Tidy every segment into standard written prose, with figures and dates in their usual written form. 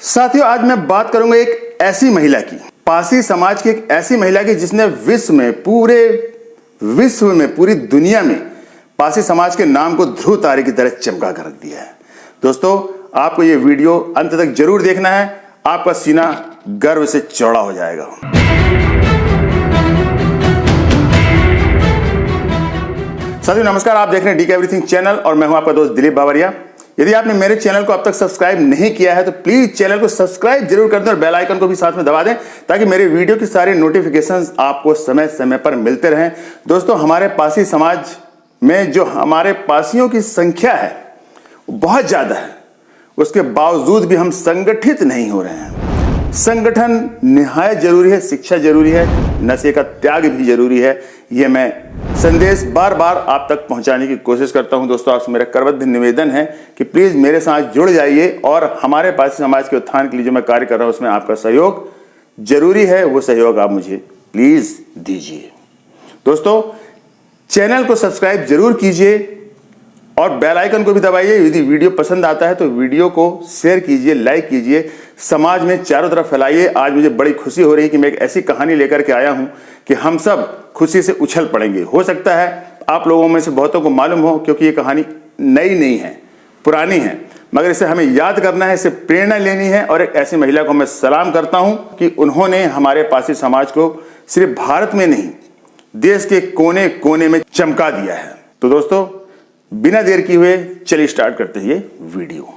साथियों, आज मैं बात करूंगा एक ऐसी महिला की, पासी समाज की एक ऐसी महिला की जिसने पूरे विश्व में, पूरी दुनिया में पासी समाज के नाम को ध्रुव तारे की तरह चमका कर रख दिया है। दोस्तों, आपको ये वीडियो अंत तक जरूर देखना है, आपका सीना गर्व से चौड़ा हो जाएगा। साथियों नमस्कार, आप देख रहे हैं डीके एवरीथिंग चैनल और मैं हूं आपका दोस्त दिलीप बावरिया। यदि आपने मेरे चैनल को अब तक सब्सक्राइब नहीं किया है तो प्लीज चैनल को सब्सक्राइब जरूर कर दें और बेल आइकन को भी साथ में दबा दें ताकि मेरे वीडियो की सारी नोटिफिकेशंस आपको समय समय पर मिलते रहें। दोस्तों, हमारे पासी समाज में जो हमारे पासियों की संख्या है बहुत ज्यादा है, उसके बावजूद भी हम संगठित नहीं हो रहे हैं। संगठन निहायत जरूरी है, शिक्षा जरूरी है, नशे का त्याग भी जरूरी है। यह मैं संदेश बार बार आप तक पहुंचाने की कोशिश करता हूं। दोस्तों, आपसे मेरा करबद्ध निवेदन है कि प्लीज मेरे साथ जुड़ जाइए और हमारे पासी समाज के उत्थान के लिए जो मैं कार्य कर रहा हूं उसमें आपका सहयोग जरूरी है। वो सहयोग आप मुझे प्लीज दीजिए। दोस्तों, चैनल को सब्सक्राइब जरूर कीजिए और बेल आइकन को भी दबाइए। यदि वीडियो पसंद आता है तो वीडियो को शेयर कीजिए, लाइक कीजिए, समाज में चारों तरफ फैलाइए। आज मुझे बड़ी खुशी हो रही है कि मैं एक ऐसी कहानी लेकर के आया हूं कि हम सब खुशी से उछल पड़ेंगे। हो सकता है आप लोगों में से बहुतों को मालूम हो, क्योंकि ये कहानी नई नहीं है, पुरानी है, मगर इसे हमें याद करना है, इसे प्रेरणा लेनी है। और एक ऐसी महिला को मैं सलाम करता हूं कि उन्होंने हमारे पासी समाज को सिर्फ भारत में नहीं, देश के कोने कोने में चमका दिया है। तो दोस्तों, बिना देर किए हुए चलिए स्टार्ट करते हैं ये वीडियो।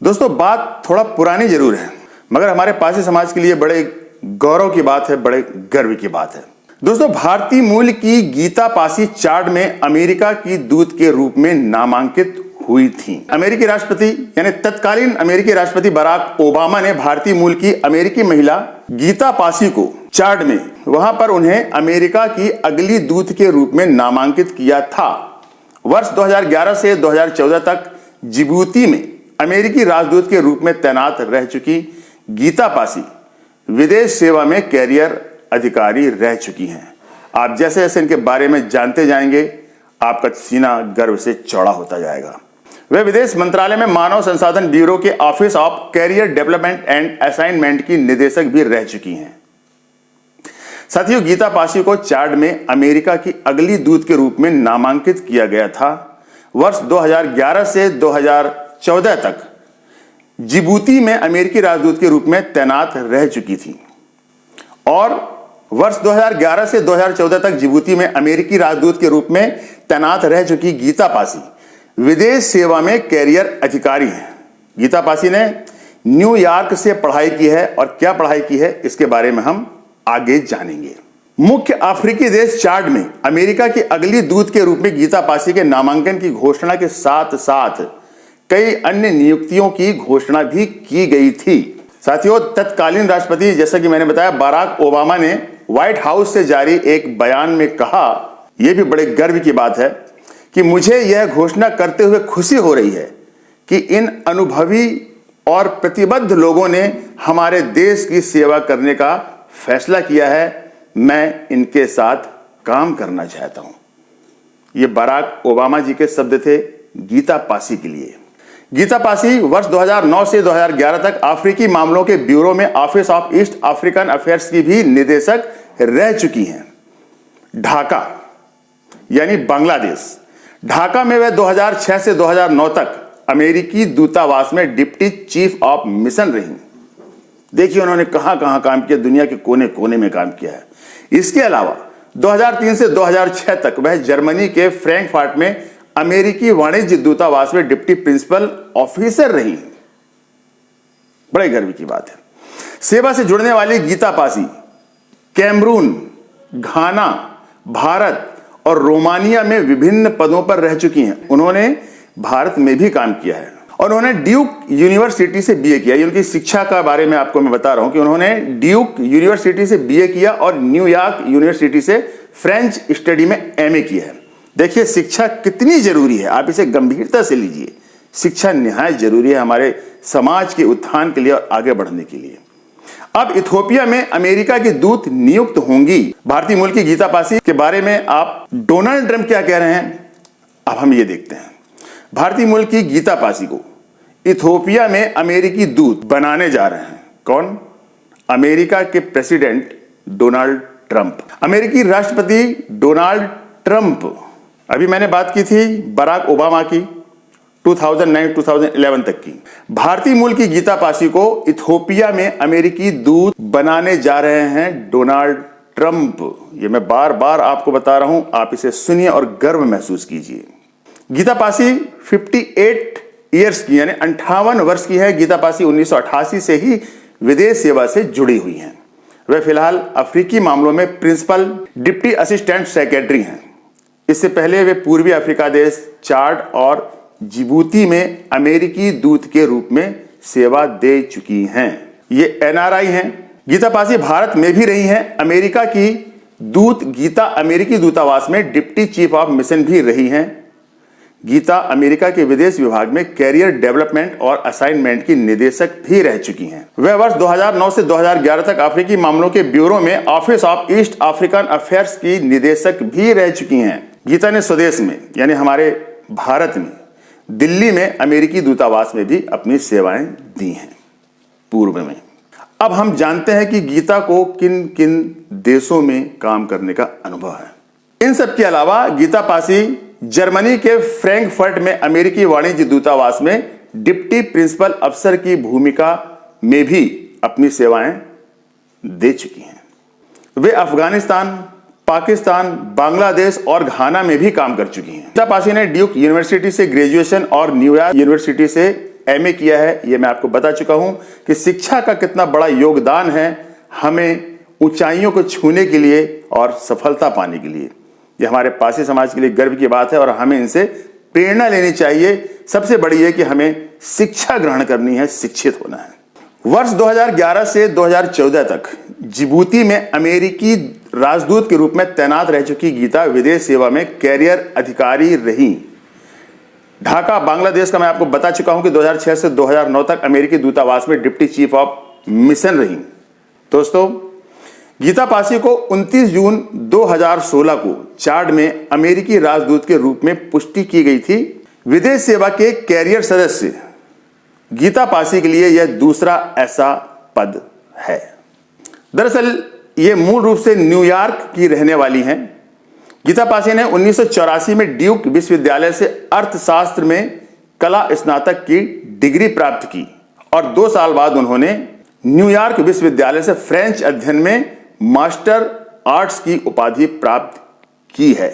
दोस्तों, बात थोड़ा पुरानी जरूर है, मगर हमारे पासी समाज के लिए बड़े गौरव की बात है, बड़े गर्व की बात है। दोस्तों, भारतीय मूल की गीता पासी चार्ट में अमेरिका की दूत के रूप में नामांकित हुई थी। अमेरिकी राष्ट्रपति यानी तत्कालीन अमेरिकी राष्ट्रपति बराक ओबामा ने भारतीय मूल की अमेरिकी महिला गीता पासी को चार्ट में, वहां पर उन्हें अमेरिका की अगली दूत के रूप में नामांकित किया था। वर्ष 2011 से 2014 तक जिबूती में अमेरिकी राजदूत के रूप में तैनात रह चुकी गीता पासी विदेश सेवा में कैरियर अधिकारी रह चुकी हैं। आप जैसे जैसे इनके बारे में जानते जाएंगे, आपका सीना गर्व से चौड़ा होता जाएगा। वे विदेश मंत्रालय में मानव संसाधन ब्यूरो के office of career development and assignment की निदेशक भी रह चुकी हैं। साथियों, गीता पासी को चार्ट में अमेरिका की अगली दूत के रूप में नामांकित किया गया था। वर्ष 2011 से 2014 तक जिबूती में अमेरिकी राजदूत के रूप में तैनात रह चुकी थी और वर्ष 2011 से 2014 तक जिबूती में अमेरिकी राजदूत के रूप में तैनात रह चुकी गीता पासी विदेश सेवा में कैरियर अधिकारी हैं। गीता पासी ने न्यूयॉर्क से पढ़ाई की है और क्या पढ़ाई की है इसके बारे में हम आगे जानेंगे। मुख्य अफ्रीकी देश चार्ट में अमेरिका की अगली दूत के रूप में गीता पासी के नामांकन की घोषणा के साथ साथ कई अन्य नियुक्तियों की घोषणा भी की गई थी। साथियों, तत्कालीन राष्ट्रपति जैसा कि मैंने बताया बराक ओबामा ने व्हाइट हाउस से जारी एक बयान में कहा, यह भी बड़े गर्व की बात है कि मुझे यह घोषणा करते हुए खुशी हो रही है कि इन अनुभवी और प्रतिबद्ध लोगों ने हमारे देश की सेवा करने का फैसला किया है। मैं इनके साथ काम करना चाहता हूं। ये बराक ओबामा जी के शब्द थे गीता पासी के लिए। गीता पासी वर्ष 2009 से 2011 तक अफ्रीकी मामलों के ब्यूरो में office of east African affairs की भी निदेशक रह चुकी हैं। ढाका यानी बांग्लादेश, ढाका में वे 2006 से 2009 तक अमेरिकी दूतावास में डिप्टी चीफ ऑफ मिशन रही। देखिए उन्होंने कहां कहां काम किया, दुनिया के कोने कोने में काम किया है। इसके अलावा 2003 से 2006 तक वह जर्मनी के फ्रैंकफर्ट में अमेरिकी वाणिज्य दूतावास में डिप्टी प्रिंसिपल ऑफिसर रही। बड़े गर्व की बात है। सेवा से जुड़ने वाली गीता पासी कैमरून, घाना, भारत और रोमानिया में विभिन्न पदों पर रह चुकी हैं। उन्होंने भारत में भी काम किया है और उन्होंने ड्यूक यूनिवर्सिटी से बीए किया। उनकी शिक्षा का बारे में आपको मैं बता रहा हूं कि उन्होंने ड्यूक यूनिवर्सिटी से बीए किया और न्यूयॉर्क यूनिवर्सिटी से फ्रेंच स्टडी में एमए किया है। देखिए शिक्षा कितनी जरूरी है, आप इसे गंभीरता से लीजिए। शिक्षा निहायत जरूरी है हमारे समाज के उत्थान के लिए और आगे बढ़ने के लिए। अब इथियोपिया में अमेरिका की दूत नियुक्त होंगी। भारतीय मूल की गीता पासी के बारे में आप डोनाल्ड ट्रंप क्या कह रहे हैं, अब हम ये देखते हैं। भारतीय मूल की गीता पासी को इथियोपिया में अमेरिकी दूत बनाने जा रहे हैं। कौन? अमेरिका के प्रेसिडेंट डोनाल्ड ट्रंप। अमेरिकी राष्ट्रपति डोनाल्ड ट्रंप, अभी मैंने बात की थी बराक ओबामा की 2009-2011 तक की। भारतीय मूल की गीता पासी को इथियोपिया में अमेरिकी दूत बनाने जा रहे हैं डोनाल्ड ट्रंप। ये मैं बार बार आपको बता रहा हूं, आप इसे सुनिए और गर्व महसूस कीजिए। गीता पासी 58 ईयर्स की यानी 58 वर्ष की है। गीता पासी 1988 से ही विदेश सेवा से जुड़ी हुई हैं। वे फिलहाल अफ्रीकी मामलों में प्रिंसिपल डिप्टी असिस्टेंट सेक्रेटरी हैं। इससे पहले वे पूर्वी अफ्रीका देश चाड और जिबूती में अमेरिकी दूत के रूप में सेवा दे चुकी हैं। ये एनआरआई हैं। गीता पासी भारत में भी रही हैं। अमेरिका की दूत गीता अमेरिकी दूतावास में डिप्टी चीफ ऑफ मिशन भी रही हैं। गीता अमेरिका के विदेश विभाग में कैरियर डेवलपमेंट और असाइनमेंट की निदेशक भी रह चुकी हैं। वह वर्ष 2009 से 2011 तक अफ्रीकी मामलों के ब्यूरो में office of east African affairs की निदेशक भी रह चुकी हैं। गीता ने स्वदेश में यानी हमारे भारत में दिल्ली में अमेरिकी दूतावास में भी अपनी सेवाएं दी हैं पूर्व में। अब हम जानते हैं कि गीता को किन किन देशों में काम करने का अनुभव है। इन सब के अलावा गीता पासी जर्मनी के फ्रैंकफर्ट में अमेरिकी वाणिज्य दूतावास में डिप्टी प्रिंसिपल अफसर की भूमिका में भी अपनी सेवाएं दे चुकी हैं। वे अफगानिस्तान, पाकिस्तान, बांग्लादेश और घाना में भी काम कर चुकी हैं। गीता पासी ने ड्यूक यूनिवर्सिटी से ग्रेजुएशन और न्यूयॉर्क यूनिवर्सिटी से एमए किया है। यह मैं आपको बता चुका हूं कि शिक्षा का कितना बड़ा योगदान है हमें ऊंचाइयों को छूने के लिए और सफलता पाने के लिए। यह हमारे पासी समाज के लिए गर्व की बात है और हमें इनसे प्रेरणा लेनी चाहिए। सबसे बड़ी है कि हमें शिक्षा ग्रहण करनी है, शिक्षित होना है। वर्ष 2011 से 2014 तक जिबूती में अमेरिकी राजदूत के रूप में तैनात रह चुकी गीता विदेश सेवा में कैरियर अधिकारी रही। ढाका, बांग्लादेश का मैं आपको बता चुका हूं कि 2006 से 2009 तक अमेरिकी दूतावास में डिप्टी चीफ ऑफ मिशन रही। दोस्तों, गीता पासी को 29 जून 2016 को चाड में अमेरिकी राजदूत के रूप में पुष्टि की गई थी। विदेश सेवा के कैरियर सदस्य गीता पासी के लिए यह दूसरा ऐसा पद है। दरअसल ये मूल रूप से न्यूयॉर्क की रहने वाली हैं। गीता पासी ने 1984 में ड्यूक विश्वविद्यालय से अर्थशास्त्र में कला स्नातक की डिग्री प्राप्त की और 2 साल बाद उन्होंने न्यूयॉर्क विश्वविद्यालय से फ्रेंच अध्ययन में मास्टर आर्ट्स की उपाधि प्राप्त की है।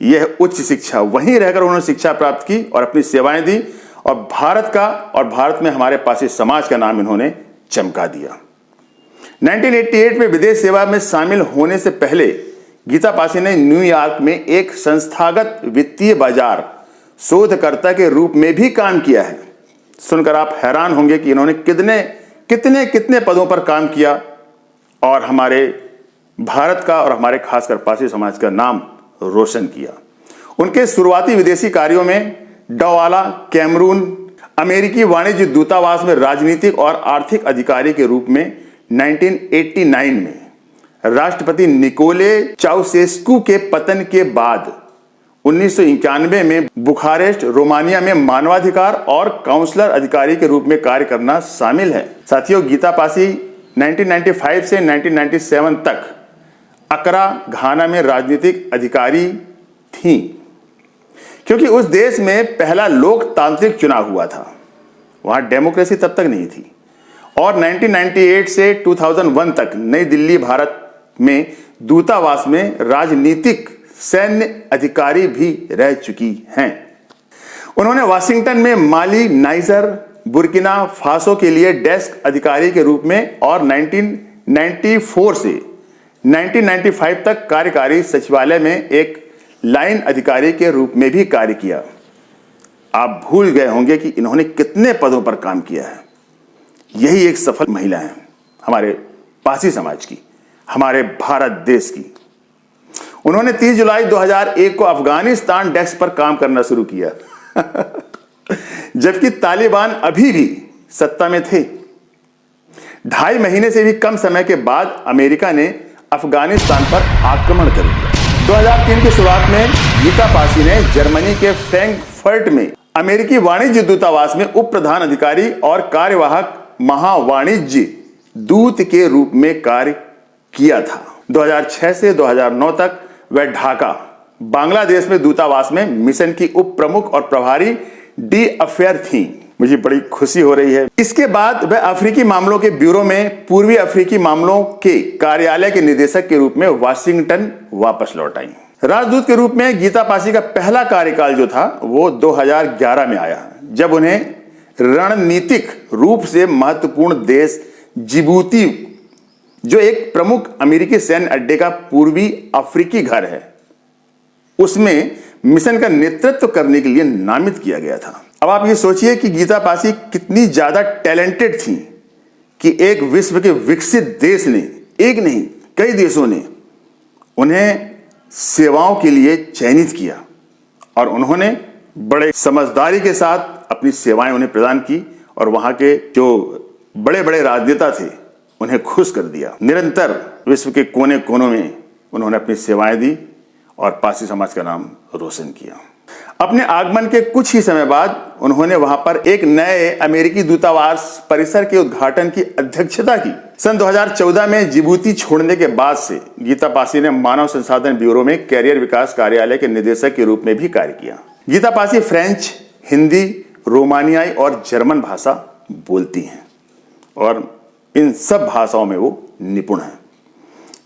यह उच्च शिक्षा, वहीं रहकर उन्होंने शिक्षा प्राप्त की और अपनी सेवाएं दी और भारत का और भारत में हमारे पासी समाज का नाम इन्होंने चमका दिया। 1988 में विदेश सेवा में शामिल होने से पहले गीता पासी ने न्यूयॉर्क में एक संस्थागत वित्तीय बाजार शोधकर्ता के रूप में भी काम किया है। सुनकर आप हैरान होंगे कि इन्होंने कितने पदों पर काम किया और हमारे भारत का और हमारे खासकर पासी समाज का नाम रोशन किया। उनके शुरुआती विदेशी कार्यों में डवाला, कैमरून, अमेरिकी वाणिज्य दूतावास में राजनीतिक और आर्थिक अधिकारी के रूप में 1989 में राष्ट्रपति निकोले चाउसेस्कू के पतन के बाद 1991 में बुखारेस्ट, रोमानिया में मानवाधिकार और काउंसलर अधिकारी के रूप में कार्य करना शामिल है। साथियों, गीता पासी 1995 से 1997 तक अकरा, घाना में राजनीतिक अधिकारी थीं, क्योंकि उस देश में पहला लोकतांत्रिक चुनाव हुआ था। वहां डेमोक्रेसी तब तक नहीं थी। और 1998 से 2001 तक नई दिल्ली, भारत में दूतावास में राजनीतिक सैन्य अधिकारी भी रह चुकी हैं। उन्होंने वाशिंगटन में माली, नाइजर, बुर्किना फासो के लिए डेस्क अधिकारी के रूप में और 1994 से 1995 तक कार्यकारी सचिवालय में एक लाइन अधिकारी के रूप में भी कार्य किया। आप भूल गए होंगे कि इन्होंने कितने पदों पर काम किया है। यही एक सफल महिला है हमारे पासी समाज की, हमारे भारत देश की। उन्होंने 30 जुलाई 2001 को अफगानिस्तान डेस्क पर काम करना शुरू किया जबकि तालिबान अभी भी सत्ता में थे। 2.5 महीने से भी कम समय के बाद अमेरिका ने अफगानिस्तान पर आक्रमण कर दिया। 2003 की शुरुआत में गीता पासी ने जर्मनी के फ्रैंकफर्ट में अमेरिकी वाणिज्य दूतावास में उप प्रधान अधिकारी और कार्यवाहक महावाणिज्य दूत के रूप में कार्य किया था। 2006 से 2009 तक वह ढाका, बांग्लादेश में दूतावास में मिशन की उप प्रमुख और प्रभारी डी अफेयर थी। मुझे बड़ी खुशी हो रही है। इसके बाद वह अफ्रीकी मामलों के ब्यूरो में पूर्वी अफ्रीकी मामलों के कार्यालय के निदेशक के रूप में वाशिंगटन वापस लौट आई। राजदूत के रूप में गीता पासी का पहला कार्यकाल जो था वो 2011 में आया, जब उन्हें रणनीतिक रूप से महत्वपूर्ण देश जिबूती, जो एक प्रमुख अमेरिकी सैन्य अड्डे का पूर्वी अफ्रीकी घर है, उसमें मिशन का नेतृत्व करने के लिए नामित किया गया था। अब आप ये सोचिए कि गीता पासी कितनी ज्यादा टैलेंटेड थी कि एक विश्व के विकसित देश ने, एक नहीं कई देशों ने उन्हें सेवाओं के लिए चयनित किया और उन्होंने बड़े समझदारी के साथ अपनी सेवाएं उन्हें प्रदान की और वहां के जो बड़े बड़े राजनेता थे उन्हें खुश कर दिया। निरंतर विश्व के कोने कोनों में उन्होंने अपनी सेवाएं दी और पासी समाज का नाम रोशन किया। अपने आगमन के कुछ ही समय बाद उन्होंने वहां पर एक नए अमेरिकी दूतावास परिसर के उद्घाटन की अध्यक्षता की। सन 2014 में जिबूती छोड़ने के बाद से गीता पासी ने मानव संसाधन ब्यूरो में कैरियर विकास कार्यालय के निदेशक के रूप में भी कार्य किया। गीता पासी फ्रेंच, हिंदी, रोमानियाई और जर्मन भाषा बोलती हैं और इन सब भाषाओं में वो निपुण हैं।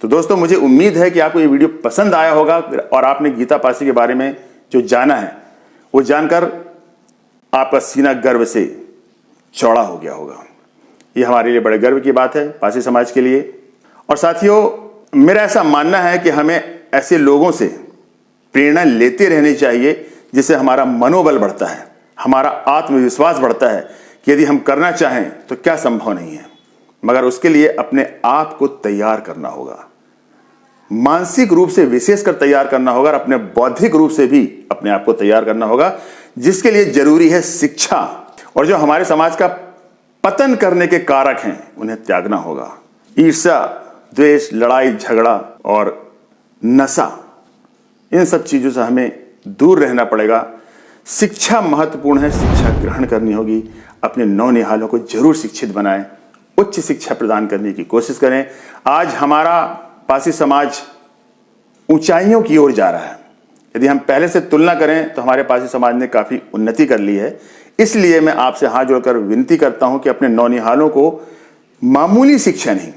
तो दोस्तों, मुझे उम्मीद है कि आपको ये वीडियो पसंद आया होगा और आपने गीता पासी के बारे में जो जाना है वो जानकर आपका सीना गर्व से चौड़ा हो गया होगा। ये हमारे लिए बड़े गर्व की बात है पासी समाज के लिए। और साथियों, मेरा ऐसा मानना है कि हमें ऐसे लोगों से प्रेरणा लेते रहनी चाहिए जिससे हमारा मनोबल बढ़ता है, हमारा आत्मविश्वास बढ़ता है कि यदि हम करना चाहें तो क्या संभव नहीं है, मगर उसके लिए अपने आप को तैयार करना होगा, मानसिक रूप से विशेषकर तैयार करना होगा और अपने बौद्धिक रूप से भी अपने आप को तैयार करना होगा, जिसके लिए जरूरी है शिक्षा। और जो हमारे समाज का पतन करने के कारक हैं उन्हें त्यागना होगा। ईर्ष्या, द्वेष, लड़ाई झगड़ा और नशा, इन सब चीजों से हमें दूर रहना पड़ेगा। शिक्षा महत्वपूर्ण है, शिक्षा ग्रहण करनी होगी। अपने नौनिहालों को जरूर शिक्षित बनाएं, उच्च शिक्षा प्रदान करने की कोशिश करें। आज हमारा पासी समाज ऊंचाइयों की ओर जा रहा है। यदि हम पहले से तुलना करें तो हमारे पासी समाज ने काफी उन्नति कर ली है। इसलिए मैं आपसे हाथ जोड़कर विनती करता हूं कि अपने नौनिहालों को मामूली शिक्षा नहीं,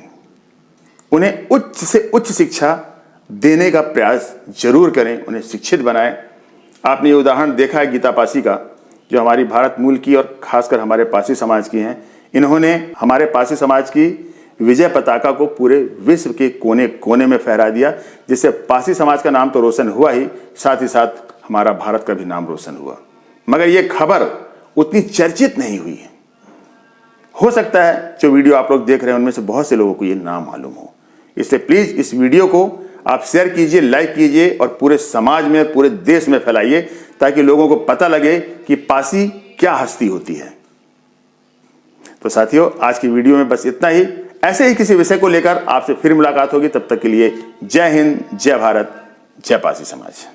उन्हें उच्च से उच्च शिक्षा देने का प्रयास जरूर करें, उन्हें शिक्षित बनाएं। आपने ये उदाहरण देखा है गीता पासी का, जो हमारी भारत मूल की और खासकर हमारे पासी समाज की हैं। इन्होंने हमारे पासी समाज की विजय पताका को पूरे विश्व के कोने कोने में फहरा दिया, जिससे पासी समाज का नाम तो रोशन हुआ ही, साथ ही साथ हमारा भारत का भी नाम रोशन हुआ। मगर यह खबर उतनी चर्चित नहीं हुई है। हो सकता है जो वीडियो आप लोग देख रहे हैं उनमें से बहुत से लोगों को यह नाम मालूम हो। इसलिए प्लीज इस वीडियो को आप शेयर कीजिए, लाइक कीजिए और पूरे समाज में, पूरे देश में फैलाइए, ताकि लोगों को पता लगे कि पासी क्या हस्ती होती है। तो साथियों, आज की वीडियो में बस इतना ही। ऐसे ही किसी विषय को लेकर आपसे फिर मुलाकात होगी। तब तक के लिए जय हिंद, जय भारत, जय पासी समाज।